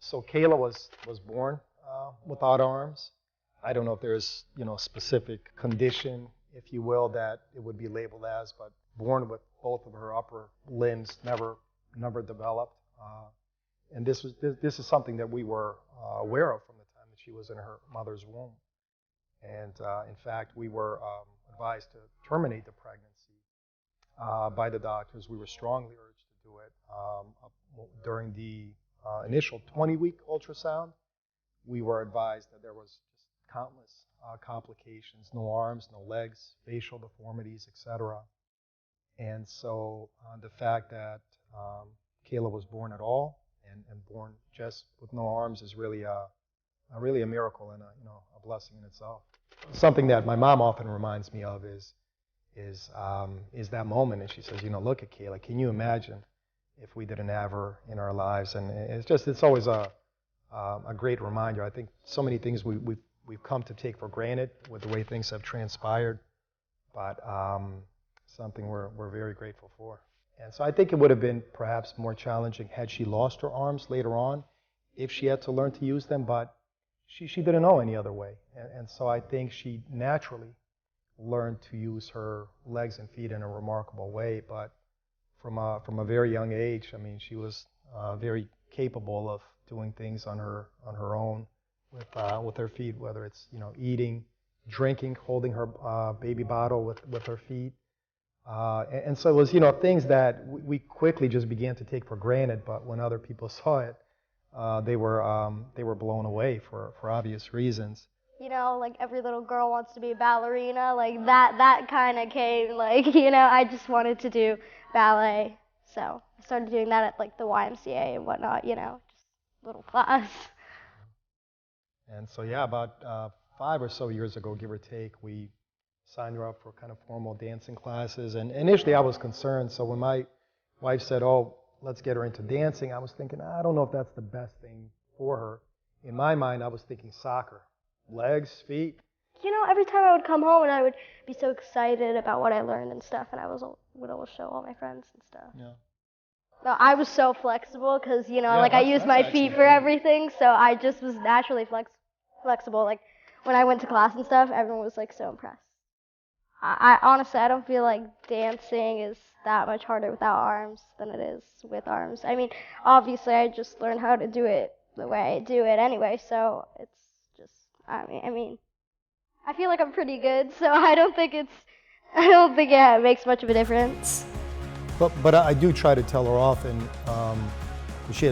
So Kayla was born without arms. I don't know if there's a specific condition, if you will, that it would be labeled as, but born with both of her upper limbs never developed. And this is something that we were aware of from the time that she was in her mother's womb. And in fact, we were advised to terminate the pregnancy by the doctors. We were strongly urged to do it during the initial 20-week ultrasound. We were advised that there was just countless complications: no arms, no legs, facial deformities, etc. And so the fact that Kayla was born at all and born just with no arms is really a miracle and a blessing in itself. Something that my mom often reminds me of is that moment, and she says, look at Kayla. Can you imagine if we didn't have her in our lives? And it's always a great reminder. I think so many things we've come to take for granted with the way things have transpired, but something we're very grateful for. And so I think it would have been perhaps more challenging had she lost her arms later on, if she had to learn to use them, but she didn't know any other way. And so I think she naturally learned to use her legs and feet in a remarkable way. But from a very young age, I mean, she was very capable of doing things on her own with her feet, whether it's eating, drinking, holding her baby bottle with her feet. And so it was things that we quickly just began to take for granted. But when other people saw it, they were blown away for obvious reasons. Like every little girl wants to be a ballerina, like that kind of came, I just wanted to do ballet. So I started doing that at like the YMCA and whatnot, just little class. And so yeah, about 5 or so years ago, give or take, we signed her up for kind of formal dancing classes. And initially I was concerned. So when my wife said, "Oh, let's get her into dancing," I was thinking, I don't know if that's the best thing for her. In my mind, I was thinking soccer. Legs, feet. Every time I would come home and I would be so excited about what I learned and stuff, and I would always show all my friends and stuff. Yeah. No, I was so flexible because, Yeah, I use my feet for great. everything, so I just was naturally flexible. Like, when I went to class and stuff, everyone was, so impressed. I honestly, I don't feel like dancing is that much harder without arms than it is with arms. I mean, obviously, I just learned how to do it the way I do it anyway, so it's just, I mean, I feel like I'm pretty good, so I don't think it makes much of a difference. But I do try to tell her often, she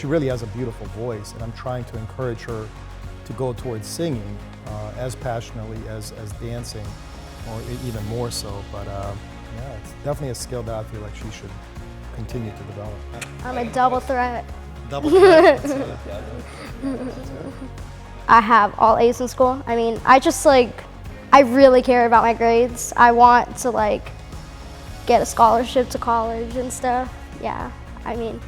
really has a beautiful voice, and I'm trying to encourage her to go towards singing as passionately as dancing, or even more so. But yeah, it's definitely a skill that I feel like she should continue to develop. I'm a double threat. Double threat. I have all A's in school. I mean, I really care about my grades. I want to get a scholarship to college and stuff. Yeah, I mean,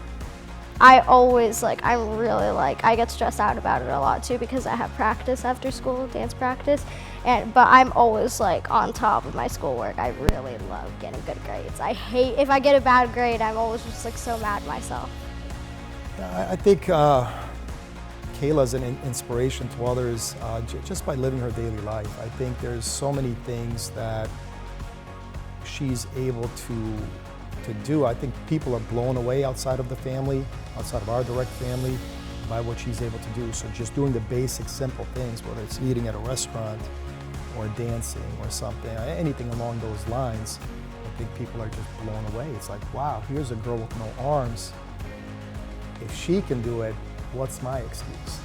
I always I get stressed out about it a lot too because I have practice after school, dance practice, but I'm always on top of my schoolwork. I really love getting good grades. I hate if I get a bad grade. I'm always just so mad at myself. I think Kayla's an inspiration to others just by living her daily life. I think there's so many things that she's able to do. I think people are blown away outside of the family, outside of our direct family, by what she's able to do. So just doing the basic, simple things, whether it's eating at a restaurant or dancing or something, anything along those lines, I think people are just blown away. It's like, wow, here's a girl with no arms. If she can do it, what's my excuse?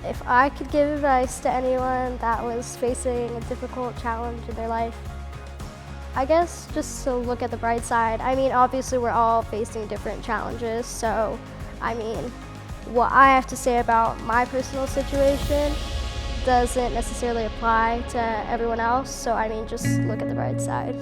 If I could give advice to anyone that was facing a difficult challenge in their life, I guess just to look at the bright side. I mean, obviously we're all facing different challenges, so I mean, what I have to say about my personal situation doesn't necessarily apply to everyone else, so I mean, just look at the bright side.